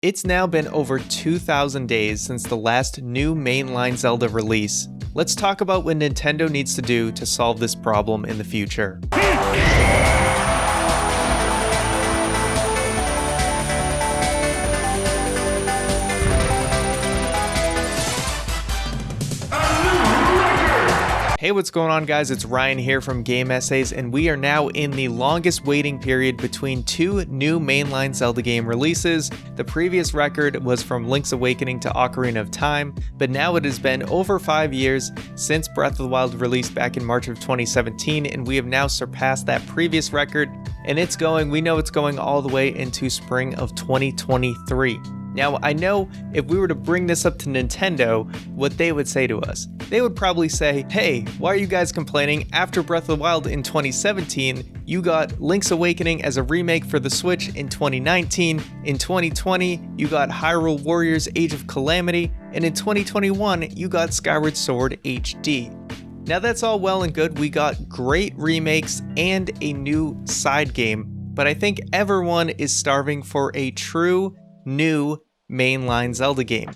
It's now been over 2,000 days since the last new mainline Zelda release. Let's talk about what Nintendo needs to do to solve this problem in the future. Hey, what's going on, guys? It's Ryan here from Game Essays, and we are now in the longest waiting period between two new mainline Zelda game releases. The previous record was from Link's Awakening to Ocarina of Time, but now it has been over 5 years since Breath of the Wild released back in March of 2017, and we have now surpassed that previous record, and we know it's going all the way into spring of 2023. Now, I know if we were to bring this up to Nintendo, what they would say to us. They would probably say, hey, why are you guys complaining? After Breath of the Wild in 2017, you got Link's Awakening as a remake for the Switch in 2019. In 2020, you got Hyrule Warriors Age of Calamity. And in 2021, you got Skyward Sword HD. Now, that's all well and good. We got great remakes and a new side game. But I think everyone is starving for a true new mainline Zelda game.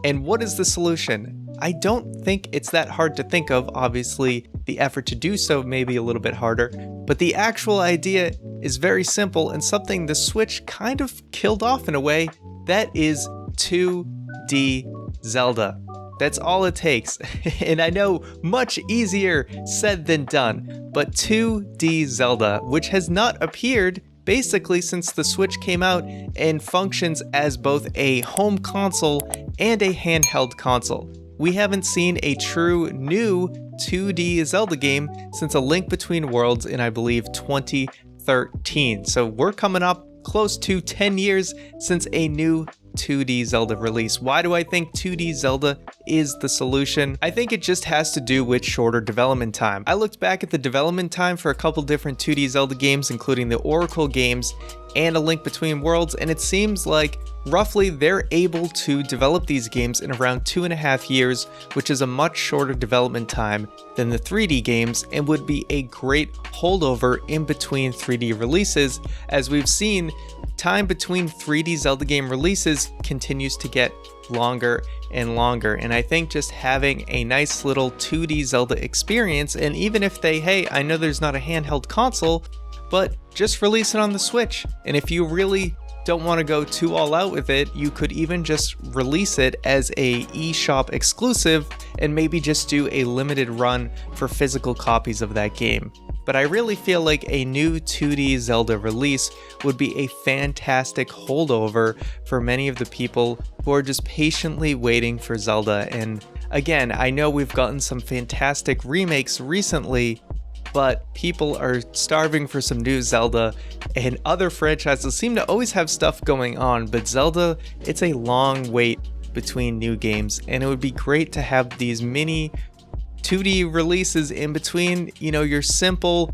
And what is the solution? I don't think it's that hard to think of. Obviously, the effort to do so may be a little bit harder, but the actual idea is very simple and something the Switch kind of killed off in a way. That is 2D Zelda. That's all it takes. And I know much easier said than done, but 2D Zelda, which has not appeared basically since the Switch came out and functions as both a home console and a handheld console. We haven't seen a true new 2D Zelda game since A Link Between Worlds in, I believe, 2013. So we're coming up close to 10 years since a new 2D Zelda release. Why do I think 2D Zelda is the solution? I think it just has to do with shorter development time. I looked back at the development time for a couple different 2D Zelda games, including the Oracle games and A Link Between Worlds, and it seems like roughly they're able to develop these games in around 2.5 years, which is a much shorter development time than the 3D games and would be a great holdover in between 3D releases. As we've seen, time between 3D Zelda game releases continues to get longer and longer, and I think just having a nice little 2D Zelda experience, and even if I know there's not a handheld console, but just release it on the Switch. And if you really don't want to go too all out with it, you could even just release it as a eShop exclusive and maybe just do a limited run for physical copies of that game. But I really feel like a new 2D Zelda release would be a fantastic holdover for many of the people who are just patiently waiting for Zelda. And again, I know we've gotten some fantastic remakes recently, but people are starving for some new Zelda, and other franchises seem to always have stuff going on, but Zelda, it's a long wait between new games, and it would be great to have these mini 2D releases in between, your simple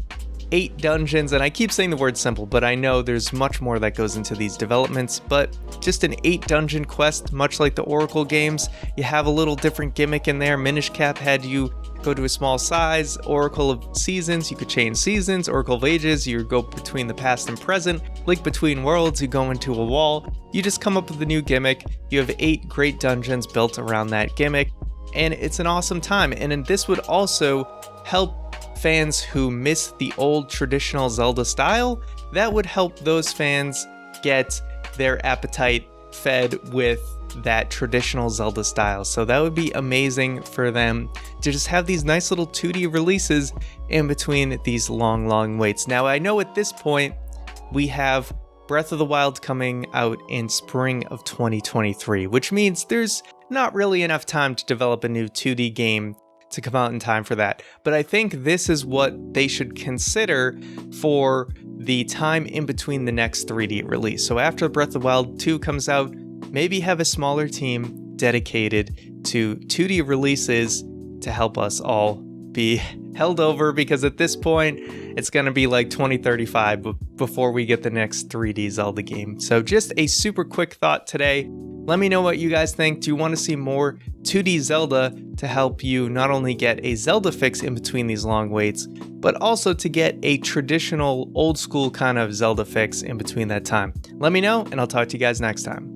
8 dungeons, and I keep saying the word simple, but I know there's much more that goes into these developments, but just an 8 dungeon quest, much like the Oracle games. You have a little different gimmick in there. Minish Cap had you go to a small size. Oracle of Seasons, you could change seasons. Oracle of Ages, you go between the past and present. Link Between Worlds, you go into a wall. You just come up with a new gimmick. You have 8 great dungeons built around that gimmick, and it's an awesome time. And this would also help fans who miss the old traditional Zelda style. That would help those fans get their appetite fed with that traditional Zelda style. So that would be amazing for them to just have these nice little 2D releases in between these long waits. Now, I know at this point we have Breath of the Wild coming out in spring of 2023, which means there's not really enough time to develop a new 2D game to come out in time for that. But I think this is what they should consider for the time in between the next 3D release. So after Breath of the Wild 2 comes out, maybe have a smaller team dedicated to 2D releases to help us all be held over, because at this point it's going to be like 2035 before we get the next 3D Zelda game. So just a super quick thought today. Let me know what you guys think. Do you want to see more 2D Zelda to help you not only get a Zelda fix in between these long waits, but also to get a traditional old school kind of Zelda fix in between that time? Let me know, and I'll talk to you guys next time.